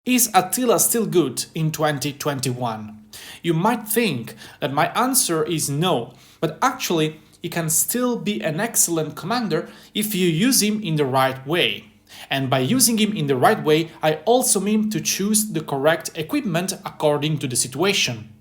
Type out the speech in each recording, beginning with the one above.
Is Attila still good in 2021? You might think that my answer is no, but actually he can still be an excellent commander if you use him in the right way. And by using him in the right way, I also mean to choose the correct equipment according to the situation.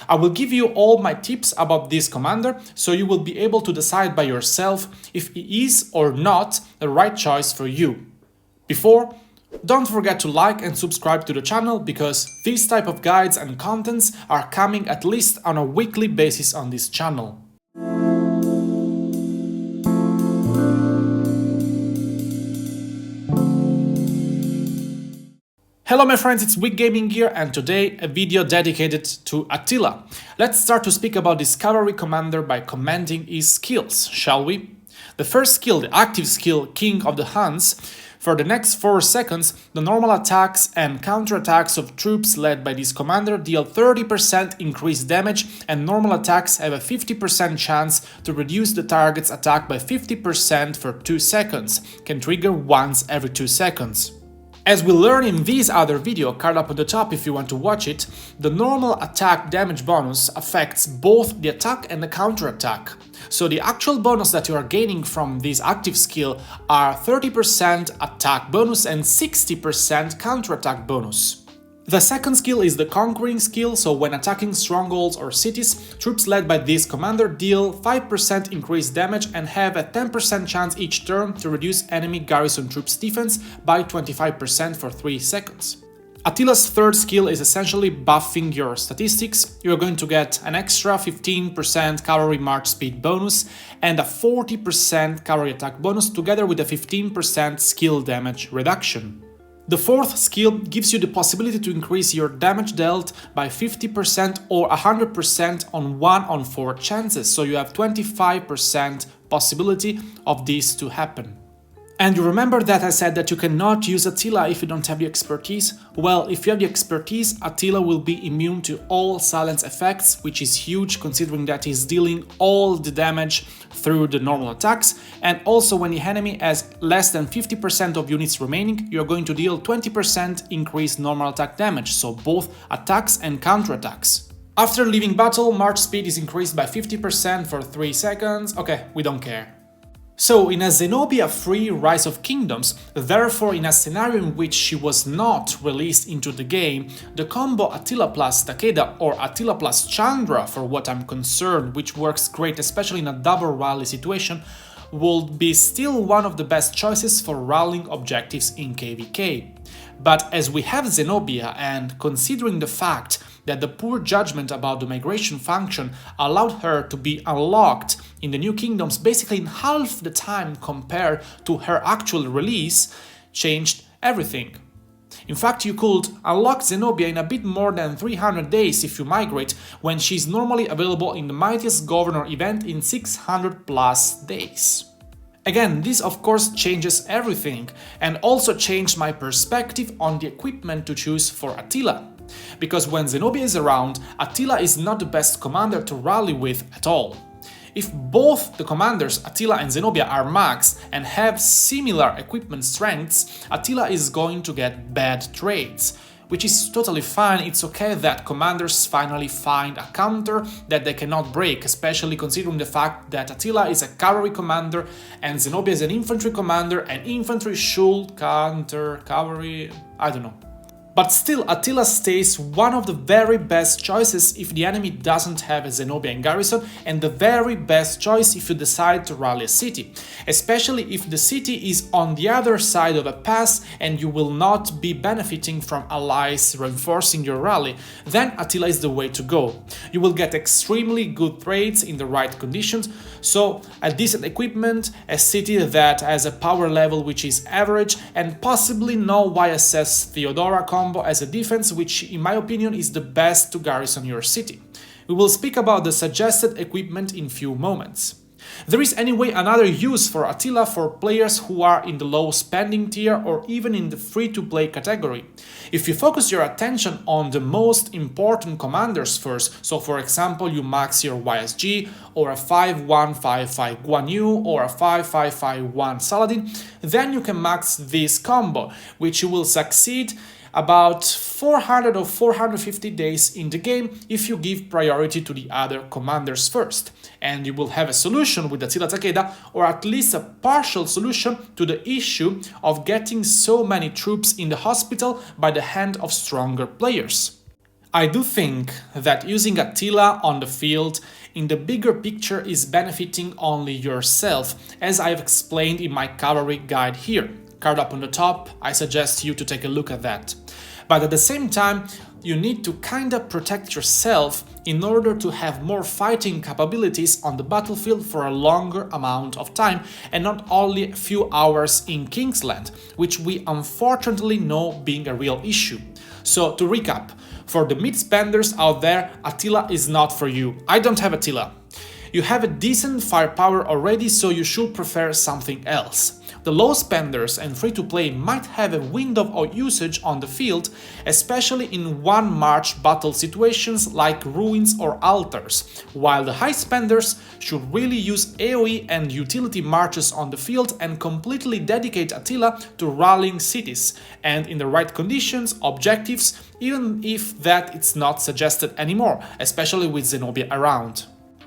I will give you all my tips about this commander, so you will be able to decide by yourself if he is or not the right choice for you. Before, don't forget to like and subscribe to the channel, because these type of guides and contents are coming at least on a weekly basis on this channel. Hello my friends, it's Wick Gaming here, and today a video dedicated to Attila. Let's start to speak about this cavalry commander by commenting his skills, shall we? The first skill, the active skill, King of the Huns. For the next 4 seconds, the normal attacks and counterattacks of troops led by this commander deal 30% increased damage, and normal attacks have a 50% chance to reduce the target's attack by 50% for 2 seconds, can trigger once every 2 seconds. As we learn in this other video, card up on the top if you want to watch it, the normal attack damage bonus affects both the attack and the counterattack. So the actual bonus that you are gaining from this active skill are 30% attack bonus and 60% counterattack bonus. The second skill is the conquering skill, so when attacking strongholds or cities, troops led by this commander deal 5% increased damage and have a 10% chance each turn to reduce enemy garrison troops' defense by 25% for 3 seconds. Attila's third skill is essentially buffing your statistics. You're going to get an extra 15% cavalry march speed bonus and a 40% cavalry attack bonus, together with a 15% skill damage reduction. The fourth skill gives you the possibility to increase your damage dealt by 50% or 100% on 1-on-4 chances, so you have 25% possibility of this to happen. And you remember that I said that you cannot use Attila if you don't have the expertise? Well, if you have the expertise, Attila will be immune to all silence effects, which is huge considering that he's dealing all the damage through the normal attacks, and also when the enemy has less than 50% of units remaining, you're going to deal 20% increased normal attack damage, so both attacks and counterattacks. After leaving battle, march speed is increased by 50% for 3 seconds. Okay, we don't care. So, in a Zenobia free Rise of Kingdoms, therefore in a scenario in which she was not released into the game, the combo Attila plus Takeda or Attila plus Chandra, for what I'm concerned, which works great especially in a double rally situation, would be still one of the best choices for rallying objectives in KVK. But as we have Zenobia, and considering the fact that the poor judgment about the migration function allowed her to be unlocked in the New Kingdoms basically in half the time compared to her actual release, changed everything. In fact, you could unlock Zenobia in a bit more than 300 days if you migrate, when she's normally available in the Mightiest Governor event in 600 plus days. Again, this of course changes everything, and also changed my perspective on the equipment to choose for Attila. Because when Zenobia is around, Attila is not the best commander to rally with at all. If both the commanders, Attila and Zenobia, are max and have similar equipment strengths, Attila is going to get bad trades. Which is totally fine. It's okay that commanders finally find a counter that they cannot break, especially considering the fact that Attila is a cavalry commander and Zenobia is an infantry commander, and infantry should counter cavalry, I don't know. But still, Attila stays one of the very best choices if the enemy doesn't have a Zenobia in garrison, and the very best choice if you decide to rally a city. Especially if the city is on the other side of a pass and you will not be benefiting from allies reinforcing your rally, then Attila is the way to go. You will get extremely good trades in the right conditions, so a decent equipment, a city that has a power level which is average, and possibly no YSS Theodora combo as a defense, which in my opinion is the best to garrison your city. We will speak about the suggested equipment in few moments. There is anyway another use for Attila for players who are in the low spending tier or even in the free-to-play category. If you focus your attention on the most important commanders first, so for example you max your YSG or a 5-1-5-5 Guan Yu or a 5-5-5-1 Saladin, then you can max this combo, which you will succeed about 400 or 450 days in the game if you give priority to the other commanders first, and you will have a solution with Attila Takeda, or at least a partial solution to the issue of getting so many troops in the hospital by the hand of stronger players. I do think that using Attila on the field in the bigger picture is benefiting only yourself, as I've explained in my cavalry guide here. Card up on the top, I suggest you to take a look at that. But at the same time, you need to kinda protect yourself in order to have more fighting capabilities on the battlefield for a longer amount of time and not only a few hours in Kingsland, which we unfortunately know being a real issue. So to recap, for the mid-spenders out there, Attila is not for you. I don't have Attila. You have a decent firepower already, so you should prefer something else. The low spenders and free-to-play might have a window of usage on the field, especially in one-march battle situations like ruins or altars, while the high spenders should really use AoE and utility marches on the field and completely dedicate Attila to rallying cities, and in the right conditions, objectives, even if that it's not suggested anymore, especially with Zenobia around.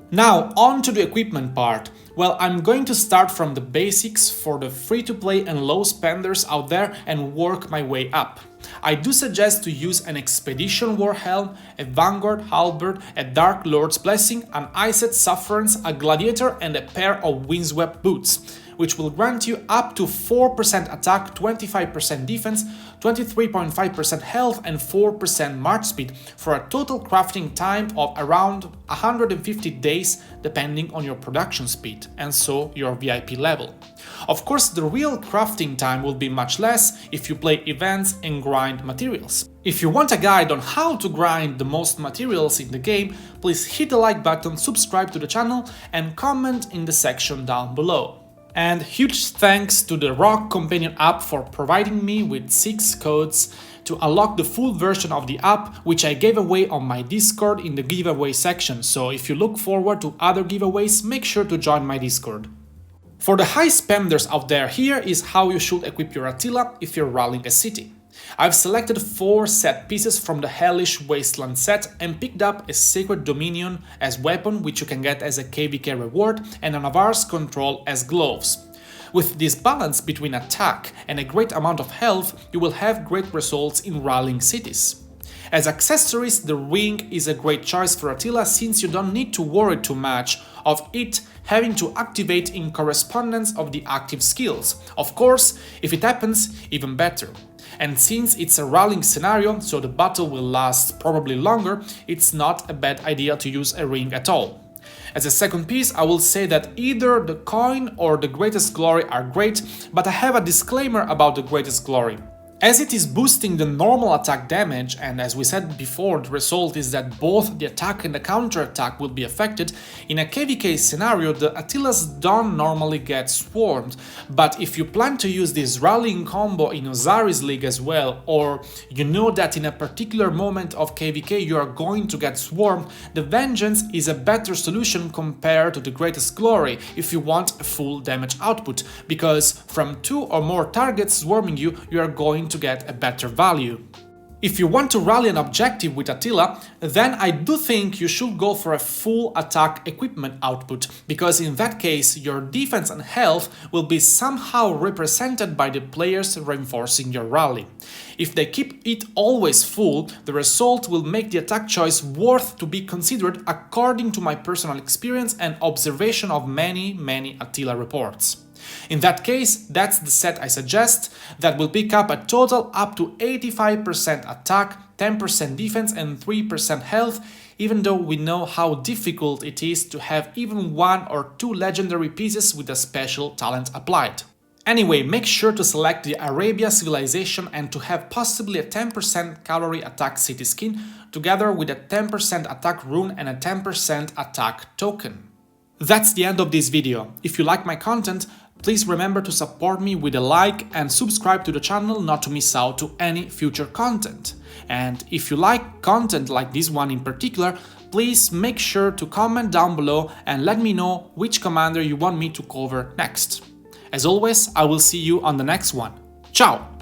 Now, on to the equipment part. Well, I'm going to start from the basics for the free-to-play and low spenders out there and work my way up. I do suggest to use an Expedition War Helm, a Vanguard Halberd, a Dark Lord's Blessing, an Iced Sufferance, a Gladiator and a pair of Windswept Boots, which will grant you up to 4% attack, 25% defense, 23.5% health and 4% march speed for a total crafting time of around 150 days depending on your production speed and so your VIP level. Of course, the real crafting time will be much less if you play events and grind materials. If you want a guide on how to grind the most materials in the game, please hit the like button, subscribe to the channel and comment in the section down below. And huge thanks to the Rock Companion app for providing me with 6 codes to unlock the full version of the app, which I gave away on my Discord in the giveaway section, so if you look forward to other giveaways, make sure to join my Discord. For the high spenders out there, here is how you should equip your Attila if you're rallying a city. I've selected 4 set pieces from the Hellish Wasteland set and picked up a Sacred Dominion as weapon, which you can get as a KVK reward, and a Navarre's Control as gloves. With this balance between attack and a great amount of health, you will have great results in rallying cities. As accessories, the ring is a great choice for Attila since you don't need to worry too much of it having to activate in correspondence of the active skills. Of course, if it happens, even better. And since it's a rallying scenario, so the battle will last probably longer, it's not a bad idea to use a ring at all. As a second piece, I will say that either the coin or the Greatest Glory are great, but I have a disclaimer about the Greatest Glory. As it is boosting the normal attack damage, and as we said before, the result is that both the attack and the counter-attack will be affected, in a KVK scenario the Attilas don't normally get swarmed, but if you plan to use this rallying combo in Osiris League as well, or you know that in a particular moment of KVK you are going to get swarmed, the Vengeance is a better solution compared to the Greatest Glory if you want a full damage output, because from 2 or more targets swarming you, you are going to get a better value. If you want to rally an objective with Attila, then I do think you should go for a full attack equipment output, because in that case your defense and health will be somehow represented by the players reinforcing your rally. If they keep it always full, the result will make the attack choice worth to be considered according to my personal experience and observation of many Attila reports. In that case, that's the set I suggest, that will pick up a total up to 85% attack, 10% defense and 3% health, even though we know how difficult it is to have even 1 or 2 legendary pieces with a special talent applied. Anyway, make sure to select the Arabia Civilization and to have possibly a 10% cavalry attack city skin, together with a 10% attack rune and a 10% attack token. That's the end of this video. If you like my content, please remember to support me with a like and subscribe to the channel not to miss out to any future content. And if you like content like this one in particular, please make sure to comment down below and let me know which commander you want me to cover next. As always, I will see you on the next one. Ciao!